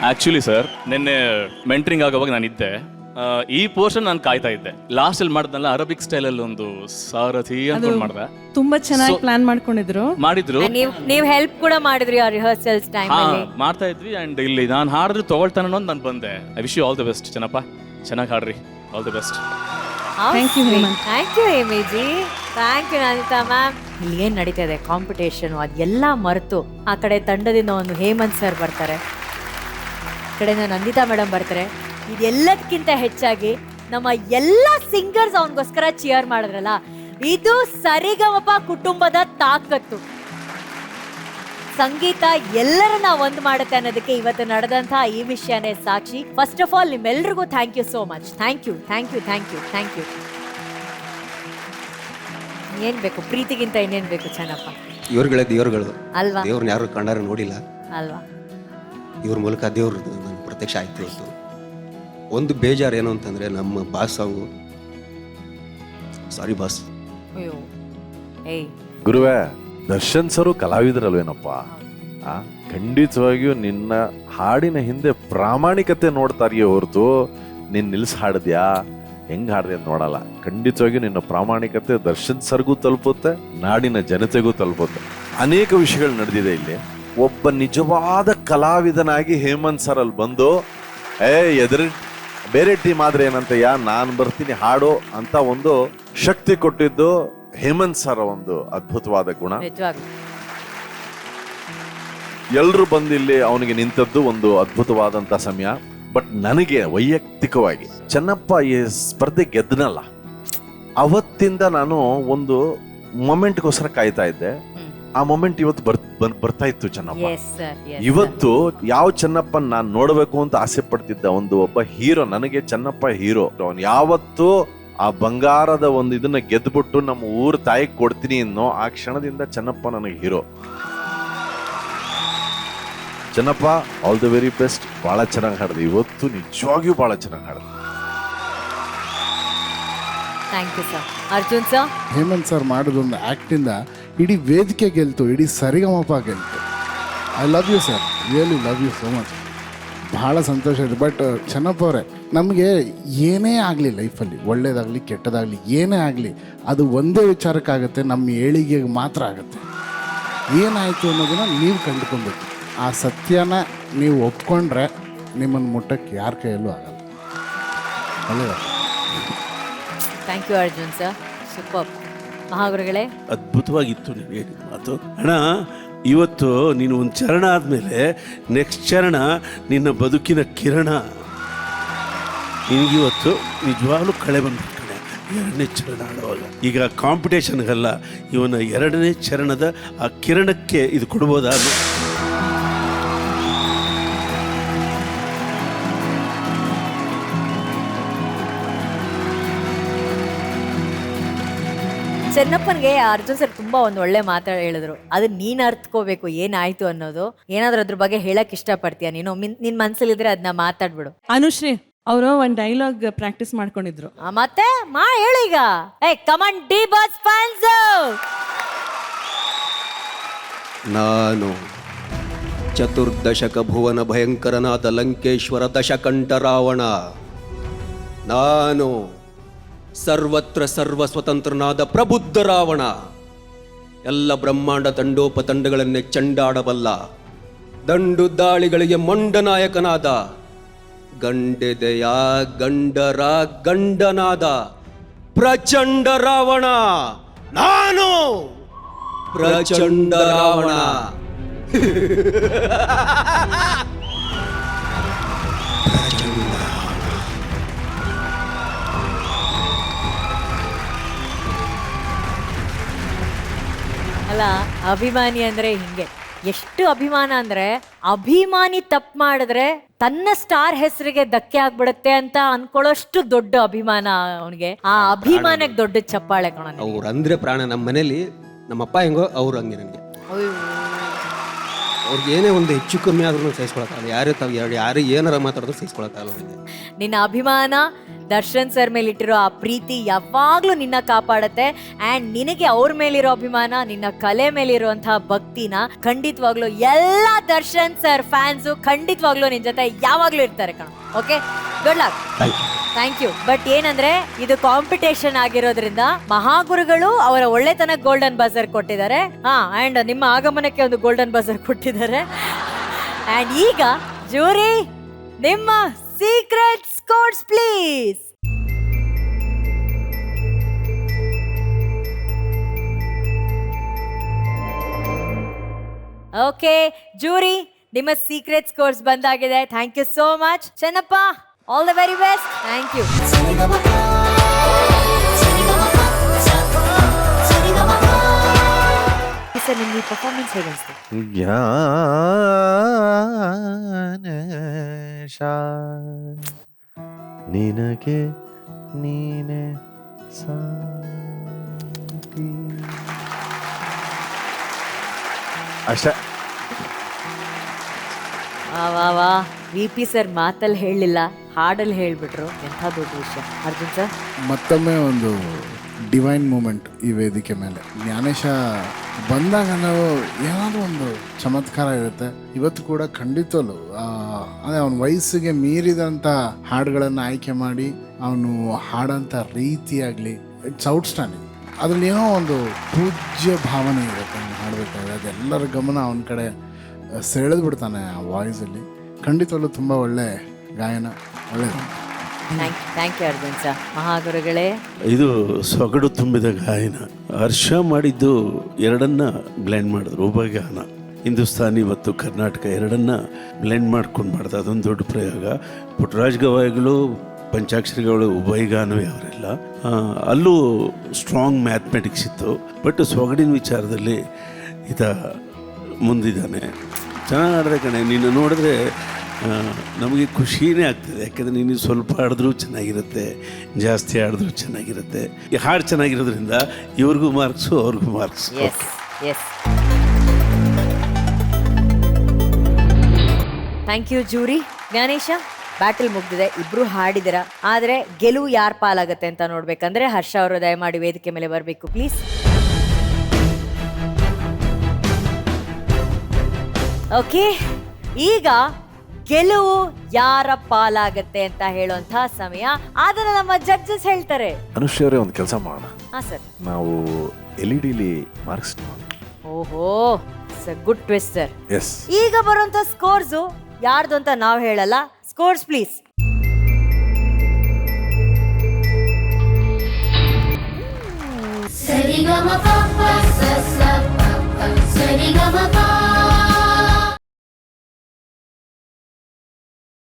Actually sir ನಿನ್ನೆ mentoring ಆಗೋವಾಗ ನಾನಿದ್ದೆ. ಈ portion ನಾನು ಕಾಯ್ತಾ ಇದ್ದೆ. ಲಾಸ್ಟ್ ಅಲ್ಲಿ ಮಾಡಿದ್ನಲ್ಲ ಅರಬಿಕ್ ಸ್ಟೈಲ್ ಅಲ್ಲಿ ಒಂದು ಸಾರಥಿ ಅನ್ಕೊಂಡ್ ಮಾಡ್ದೆ. ತುಂಬಾ ಚೆನ್ನಾಗಿ ಪ್ಲಾನ್ ಮಾಡಿದ್ರು. ನೀವ್ ಹೆಲ್ಪ್ ಕೂಡ ಮಾಡಿದ್ರಿ ಆ ರಿಹರ್ಸಲ್ಸ್ ಟೈಮ್ ಅಲ್ಲಿ. ಮಾಡ್ತಾ ಇದ್ವಿ ಅಂಡ್ ಇಲ್ಲಿ ನಾನು ಹಾಡಿದ್ರೆ ತಗೊಳ್ತಾನೆ ಅನ್ನೋದು ನಾನು ಬಂದೆ. I wish you all the best Chennappa, ಚೆನ್ನಾಗಿ ಹಾಡ್ರಿ, all the best. Thank you, Hemant. Thank you Hemiji, thank you Nandita ma'am. ಇಲ್ಲಿ ಏನ್ ನಡೀತಾ ಇದೆ ಕಾಂಪಿಟೇಷನ್ ಅದೆಲ್ಲ ಮರೆತು ಆ ಕಡೆ ತಂಡದಿಂದ ಒಂದು ಹೇಮಂತ್ ಸರ್ ಬರ್ತಾರೆ, ಈ ಕಡೆಯಿಂದ ನಂದಿತಾ ಮೇಡಮ್ ಬರ್ತಾರೆ. ಇದೆಲ್ಲದಕ್ಕಿಂತ ಹೆಚ್ಚಾಗಿ ನಮ್ಮ ಎಲ್ಲ ಸಿಂಗರ್ಸ್ ಅವನಿಗೋಸ್ಕರ ಚಿಯರ್ ಮಾಡಿದ್ರಲ್ಲ, ಇದು ಸರಿಗಮಪ ಕುಟುಂಬದ ತಾಕತ್ತು. ಸಂಗೀತ ಎಲ್ಲರನ್ನ ಒಂದು ಮಾಡುತ್ತೆ ಅನ್ನೋದಕ್ಕೆ ಇವತ್ತು ನಡೆದಂತಹ ಈ ವಿಷಯನೇ ಸಾಕ್ಷಿ. ಫಸ್ಟ್ ಆಫ್ ಆಲ್ ನಿಮ್ಮೆಲ್ರಿಗೂ thank you so much. Thank you thank you thank you thank you. ಏನ್ ಬೇಕು ಪ್ರೀತಿಗಿಂತ ಇನ್ನೇನ್ ಬೇಕು ಚೆನ್ನಪ್ಪ? ಇವ್ರುಗಳೇ ದೇವ್ರುಗಳು ಅಲ್ವಾ? ದೇವ್ರನ್ನ ಯಾರು ಕಂಡಾರ ನೋಡಿಲ್ಲ ಅಲ್ವಾ? ಇವ್ರ ಮೂಲಕ ದೇವ್ರ ನನ್ನ ಪ್ರತ್ಯಕ್ಷ ಆಯ್ತು ಇವತ್ತು. ಒಂದು ಬೇಜಾರು ಏನು ಅಂತಂದ್ರೆ ನಮ್ಮ ಬಾಸ್ ಸಾಂಗು, ಸಾರಿ ಬಾಸ್. ಅಯ್ಯೋ ಏಯ್ ಗುರುವೇ, ದರ್ಶನ್ ಸರು ಕಲಾವಿದರಲ್ವೇನಪ್ಪ? ಖಂಡಿತವಾಗಿಯೂ ನಿನ್ನ ಹಾಡಿನ ಹಿಂದೆ ಪ್ರಾಮಾಣಿಕತೆ ನೋಡ್ತಾರಿಯೇ ಹೊರತು ನೀನ್ ನಿಲ್ಸ್ ಹಾಡಿದ್ಯಾ ಹೆಂಗ್ ಹಾಡ್ದೆ ಅಂತ ನೋಡಲ್ಲ. ಖಂಡಿತವಾಗಿಯೂ ನಿನ್ನ ಪ್ರಾಮಾಣಿಕತೆ ದರ್ಶನ್ ಸರ್ಗೂ ತಲುಪುತ್ತೆ, ನಾಡಿನ ಜನತೆಗೂ ತಲುಪುತ್ತೆ. ಅನೇಕ ವಿಷಯಗಳು ನಡೆದಿದೆ ಇಲ್ಲಿ. ಒಬ್ಬ ನಿಜವಾದ ಕಲಾವಿದನಾಗಿ ಹೇಮಂತ್ ಸರ್ ಅಲ್ಲಿ ಬಂದು ಎದುರು ಬೇರೆ ಟೀಮ್ ಆದ್ರೆ ಏನಂತಯ್ಯ ನಾನು ಬರ್ತೀನಿ ಹಾಡು ಅಂತ ಒಂದು ಶಕ್ತಿ ಕೊಟ್ಟಿದ್ದು ಹೇಮಂತ್ ಸರ್ ಒಂದು ಅದ್ಭುತವಾದ ಗುಣ. ನಿಜವಾಗ್ಲೂ ಎಲ್ರು ಬಂದಿಲ್ಲಿ ಅವನಿಗೆ ನಿಂತದ್ದು ಒಂದು ಅದ್ಭುತವಾದಂತ ಸಮಯ. ಬಟ್ ನನಗೆ ವೈಯಕ್ತಿಕವಾಗಿ ಚೆನ್ನಪ್ಪ ಈ ಸ್ಪರ್ಧೆ ಗೆದ್ದನಲ್ಲ, ಅವತ್ತಿಂದ ನಾನು ಒಂದು ಮೊಮೆಂಟ್ಗೋಸ್ಕರ ಕಾಯ್ತಾ ಇದ್ದೆ. ಆ ಮೊಮೆಂಟ್ ಇವತ್ತು ಬರ್ತಾ ಇತ್ತು ಚೆನ್ನಪ್ಪ. ಇವತ್ತು ಯಾವ ಚೆನ್ನಪ್ಪನ್ ನಾನ್ ನೋಡ್ಬೇಕು ಅಂತ ಆಸೆ ಪಡ್ತಿದ್ದ ಒಬ್ಬ ಹೀರೋ, ನನಗೆ ಚೆನ್ನಪ್ಪ ಹೀರೋ. ಅವನ್ ಯಾವತ್ತು ಆ ಬಂಗಾರದ ಒಂದು ಇದನ್ನ ಗೆದ್ಬಿಟ್ಟು ನಮ್ಮ ಊರ್ ತಾಯಿಗೆ ಕೊಡ್ತೀನಿ ಅನ್ನೋ ಆ ಕ್ಷಣದಿಂದ ಚೆನ್ನಪ್ಪ ನನಗೆ hero. Chennappa, all the very best. ಬಹಳ ಚೆನ್ನಾಗಿ ಹಾಡಿದೆ ಇವತ್ತು, ನಿಜವಾಗಿಯೂ ಬಹಳ ಚೆನ್ನಾಗಿ ಹಾಡಿದೆ. Thank you sir. Arjun sir, Hemant sir ಮಾಡೋದೊಂದು ಆ್ಯಕ್ಟಿಂದ ಇಡೀ ವೇದಿಕೆ ಗೆಲ್ತು, ಇಡೀ ಸರಿಗಮಪ ಗೆಲ್ತು. I love you sir, really love you so much. ಭಾಳ ಸಂತೋಷ ಇದೆ. ಬಟ್ ಚೆನ್ನಪ್ಪ ಅವರೇ, ನಮಗೆ ಏನೇ ಆಗಲಿ ಲೈಫಲ್ಲಿ, ಒಳ್ಳೇದಾಗಲಿ ಕೆಟ್ಟದಾಗಲಿ ಏನೇ ಆಗಲಿ, ಅದು ಒಂದೇ ವಿಚಾರಕ್ಕಾಗತ್ತೆ, ನಮ್ಮ ಏಳಿಗೆಗೆ ಮಾತ್ರ ಆಗುತ್ತೆ. ಏನಾಯಿತು ಅನ್ನೋದನ್ನು ನೀವು ಕಂಡುಕೊಬೇಕು. ಆ ಸತ್ಯನ ನೀವು ಒಪ್ಕೊಂಡ್ರೆ ನಿಮ್ಮನ್ನು ಮುಟ್ಟಕ್ಕೆ ಯಾರ ಕೈಯಲ್ಲೂ ಆಗಲ್ಲ. ಒಳ್ಳೆಯದ. Thank you Arjun sir, super. ಮಹಾಗುರುಗಳೇ, ಅದ್ಭುತವಾಗಿತ್ತು ನೀವು ಹೇಳಿದ ಮಾತು. ಅಣ್ಣ, ಇವತ್ತು ನೀನು ಒಂದು ಚರಣ ಆದಮೇಲೆ ನೆಕ್ಸ್ಟ್ ಚರಣ ನಿನ್ನ ಬದುಕಿನ ಕಿರಣ. ನಿನಗಿವತ್ತು ನಿಜವಾಗ್ಲೂ ಕಳೆ ಬಂದ್ಬಿಡ್ತಾನೆ ಎರಡನೇ ಚರಣ ಆಡುವಾಗ. ಈಗ ಕಾಂಪಿಟೇಷನ್ಗಲ್ಲ, ಇವನ ಎರಡನೇ ಚರಣದ ಆ ಕಿರಣಕ್ಕೆ ಇದು ಕೊಡ್ಬೋದಾದ. ಚೆನ್ನಪ್ಪನ್ಗೆ ಅರ್ಜುನ್ ಸರ್ ತುಂಬಾ ಒಂದು ಒಳ್ಳೆ ಮಾತು ಹೇಳಿದ್ರು. ಅದನ್ನ ನೀನ್ ಅರ್ಥಕೋಬೇಕು ಏನಾಯ್ತು ಅನ್ನೋದು. ಏನಾದ್ರೂ ಅದ್ರ ಬಗ್ಗೆ ಹೇಳಕ್ ಇಷ್ಟಪಡ್ತೀಯ ನೀನು? ನಿನ್ ಮನ್ಸಲ್ಲಿದ್ರೆ ಅದನ್ನ ಮಾತಾಡ್ಬಿಡು. ಅನುಶ್ರೀ ಅವರು ಒಂದ್ ಡೈಲಾಗ್ ಪ್ರಾಕ್ಟೀಸ್ ಮಾಡ್ಕೊಂಡಿದ್ರು. ಮತ್ತೆ ಹೇಳು ಈಗ. Command D boss fans. ನಾನು ಚತುರ್ದಶಕ ಭುವನ ಭಯಂಕರನಾದ ಲಂಕೇಶ್ವರ ದಶಕಂಠ ರಾವಣ. ನಾನು ಸರ್ವತ್ರ ಸರ್ವ ಸ್ವತಂತ್ರನಾದ ಪ್ರಬುದ್ಧ ರಾವಣ. ಎಲ್ಲ ಬ್ರಹ್ಮಾಂಡ ತಂಡೋಪತಂಡಗಳನ್ನೇ ಚಂಡಾಡಬಲ್ಲ, ದಂಡು ದಾಳಿಗಳಿಗೆ ಮೊಂಡನಾಯಕನಾದ, ಗಂಡೆದೆಯ ಗಂಡರ ಗಂಡನಾದ ಪ್ರಚಂಡ ರಾವಣ. ನಾನು ಪ್ರಚಂಡ ರಾವಣ. ಅಲ್ಲ, ಅಭಿಮಾನಿ ಅಂದ್ರೆ ಹಿಂಗೆ. ಎಷ್ಟು ಅಭಿಮಾನ ಅಂದ್ರೆ, ಅಭಿಮಾನಿ ತಪ್ಪು ಮಾಡಿದ್ರೆ ತನ್ನ ಸ್ಟಾರ್ ಹೆಸರಿಗೆ ಧಕ್ಕೆ ಆಗ್ಬಿಡುತ್ತೆ ಅಂತ ಅನ್ಕೊಳ್ಳೋಷ್ಟು ದೊಡ್ಡ ಅಭಿಮಾನ ಅವನಿಗೆ. ಆ ಅಭಿಮಾನಕ್ಕೆ ದೊಡ್ಡ ಚಪ್ಪಾಳೆ ಕಣ. ಅವ್ರು ಅಂದ್ರೆ ಪ್ರಾಣ. ನಮ್ಮ ಮನೇಲಿ ನಮ್ಮಪ್ಪ ಹೆಂಗೋ ಅವ್ರು ಹಂಗೆ. ನನಗೆ ಅವ್ರಿಗೆ ಏನೇ ಒಂದು ಹೆಚ್ಚು ಕಮ್ಮಿ ಆದ್ರೂ ಸಹಿಸ್ಕೊಳಕ್ಕಾಗಲ್ಲ. ಯಾರು ಏನಾರ ಮಾತಾಡಿದ್ರು ಸಹಿಸ್ಕೊಳಕ್ಕಾಗಲ್ಲ ಅವ್ರಿಗೆ. ನಿನ್ನ ಅಭಿಮಾನ, ದರ್ಶನ್ ಸರ್ ಮೇಲೆ ಇಟ್ಟಿರೋ ಆ ಪ್ರೀತಿ ಯಾವಾಗ್ಲೂ ನಿನ್ನ ಕಾಪಾಡತ್ತೆ. ಅಂಡ್ ನಿನಗೆ ಅವ್ರ ಮೇಲಿರೋ ಅಭಿಮಾನ, ನಿನ್ನ ಕಲೆ ಮೇಲಿರುವಂತಹ ಭಕ್ತಿನ ಖಂಡಿತವಾಗ್ಲೂ ಎಲ್ಲಾ ದರ್ಶನ್ ಸರ್ ಫ್ಯಾನ್ಸು ಖಂಡಿತವಾಗ್ಲೂ ನಿನ್ ಜೊತೆ ಯಾವಾಗ್ಲೂ ಇರ್ತಾರೆ ಕಣ. Okay, good luck. Thank you. But ಏನಂದ್ರೆ ಇದು ಕಾಂಪಿಟೇಷನ್ ಆಗಿರೋದ್ರಿಂದ ಮಹಾಗುರುಗಳು ಅವರ ಒಳ್ಳೆತನ ಗೋಲ್ಡನ್ ಬಜರ್ ಕೊಟ್ಟಿದ್ದಾರೆ. ಅಂಡ್ ನಿಮ್ಮ ಆಗಮನಕ್ಕೆ ಒಂದು ಗೋಲ್ಡನ್ ಬಜರ್ ಕೊಟ್ಟಿದ್ದಾರೆ. ಅಂಡ್ ಈಗ ಜೂರಿ, ನಿಮ್ಮ secret scores please. Okay jury, ನಿಮ್ಮ ಸೀಕ್ರೆಟ್ ಸ್ಕೋರ್ಸ್ ಬಂದಾಗಿದೆ. Thank you so much Chennappa. All the very best. Thank you. Sir, ನಿಮ್ಗೆ ಪರ್ಫಾರ್ಮೆನ್ಸ್ ಹೇಗೆ ಅನಿಸ್ತು? ಜ್ಞಾನೇಶ ನಿನಗೆ ನೀನೆ ಸಾಟಿ. ಅಷ್ಟೇ. ವಾ VP ಸರ್ ಮಾತಲ್ಲಿ ಹೇಳಲಿಲ್ಲ, ಹಾಡಲ್ಲಿ ಹೇಳ್ಬಿಟ್ರು. ಎಂಥ ದೊಡ್ಡ ವಿಷಯ. ಅರ್ಜುನ್ ಸರ್, ಮತ್ತೊಮ್ಮೆ ಒಂದು ಡಿವೈನ್ ಮೂಮೆಂಟ್ ಈ ವೇದಿಕೆ ಮೇಲೆ. ಜ್ಞಾನೇಶ ಬಂದಾಗ ನಾವು ಏನಾದರೂ ಒಂದು ಚಮತ್ಕಾರ ಇರುತ್ತೆ. ಇವತ್ತು ಕೂಡ ಖಂಡಿತವಲ್ಲೂ ಅದೇ ಅವನ ವಯಸ್ಸಿಗೆ ಮೀರಿದಂಥ ಹಾಡುಗಳನ್ನು ಆಯ್ಕೆ ಮಾಡಿ ಅವನು ಹಾಡೋಂಥ ರೀತಿಯಾಗಲಿ ಇಟ್ಸ್ ಔಟ್ಸ್ಟ್ಯಾಂಡಿಂಗ್. ಅದರಲ್ಲಿ ಏನೋ ಒಂದು ಪೂಜ್ಯ ಭಾವನೆ ಇರುತ್ತೆ ಅವನು ಹಾಡಬೇಕಾದ್ರೆ. ಅದೆಲ್ಲರ ಗಮನ ಅವನ ಕಡೆ ಸೆಳೆದು ಬಿಡ್ತಾನೆ ಆ ವಾಯ್ಸಲ್ಲಿ. ಖಂಡಿತವಲ್ಲೂ ತುಂಬ ಒಳ್ಳೆ ಗಾಯನ, ಒಳ್ಳೆಯದು. Thank you Arjun sir. ಮಹಾಗುರುಗಳೇ, ಇದು ಸೊಗಡು ತುಂಬಿದ ಗಾಯನ. ಹರ್ಷ ಮಾಡಿದ್ದು ಎರಡನ್ನ ಬ್ಲೆಂಡ್ ಮಾಡಿದ್ರು, ಉಭಯಗಾನ. ಹಿಂದೂಸ್ತಾನಿ ಮತ್ತು ಕರ್ನಾಟಕ ಎರಡನ್ನ ಬ್ಲೆಂಡ್ ಮಾಡ್ಕೊಂಡು ಮಾಡಿದ ಅದೊಂದು ದೊಡ್ಡ ಪ್ರಯೋಗ. ಪುಟ್ಟರಾಜ್ ಗವಾಯಿಗಳು, ಪಂಚಾಕ್ಷರಿಗಳು ಉಭಯಗಾನವೇ ಅವರೆಲ್ಲ. ಅಲ್ಲೂ ಸ್ಟ್ರಾಂಗ್ ಮ್ಯಾಥಮೆಟಿಕ್ಸ್ ಇತ್ತು. ಬಟ್ ಸೊಗಡಿನ ವಿಚಾರದಲ್ಲಿ ಈತ ಮುಂದಿದ್ದಾನೆ. ಚೆನ್ನಾಗಿ ಆಡಿದೆ ಕಣೆ. ನೀನು ನೋಡಿದ್ರೆ ನಮಗೆ ಖುಷಿನೇ ಆಗ್ತದೆ. ಯಾಕೆಂದರೆ ನೀನು ಸ್ವಲ್ಪ ಆಡಿದ್ರೂ ಚೆನ್ನಾಗಿರುತ್ತೆ, ಜಾಸ್ತಿ ಆಡಿದ್ರೂ ಚೆನ್ನಾಗಿರುತ್ತೆ. ಈ ಹಾಡು ಚೆನ್ನಾಗಿರೋದ್ರಿಂದ ಇವ್ರಿಗೂ ಮಾರ್ಕ್ಸು, ಅವ್ರಿಗೂ marks. Yes yes. Thank you jury. Jnanesha, battle ಮುಗ್ದಿದೆ, ಇಬ್ರು ಹಾಡಿದಿರ. ಆದರೆ ಗೆಲುವು ಯಾರ ಪಾಲಾಗತ್ತೆ ಅಂತ ನೋಡ್ಬೇಕಂದ್ರೆ ಹರ್ಷ ಅವರು ದಯಮಾಡಿ ವೇದಿಕೆ ಮೇಲೆ ಬರಬೇಕು ಪ್ಲೀಸ್. ಓಕೆ, ಈಗ ಗೆಲುವು ಯಾರ ಪಾಲಾಗತ್ತೆ ಅಂತ ಹೇಳುವಂತಹ ಸಮಯ. ಅದನ್ನ ನಮ್ಮ ಜಡ್ಜಸ್ ಹೇಳ್ತಾರೆ. ಅನುಶ್ರೀ ಅವರೇ, ಒಂದು ಕೆಲಸ ಮಾಡೋಣ. ಹಾ ಸರ್. ನಾವು LED ಮಾರ್ಕ್ಸ್. ಓಹೋ, ಗುಡ್ ಟ್ವಿಸ್ಟ್ ಸರ್. ಎಸ್. ಈಗ ಬರುವಂತ ಸ್ಕೋರ್ಸು ಯಾರ್ದು ಅಂತ ನಾವು ಹೇಳಲ್ಲ. Scores please. Sa-ri-ga-ma-pa-pa-sa-sa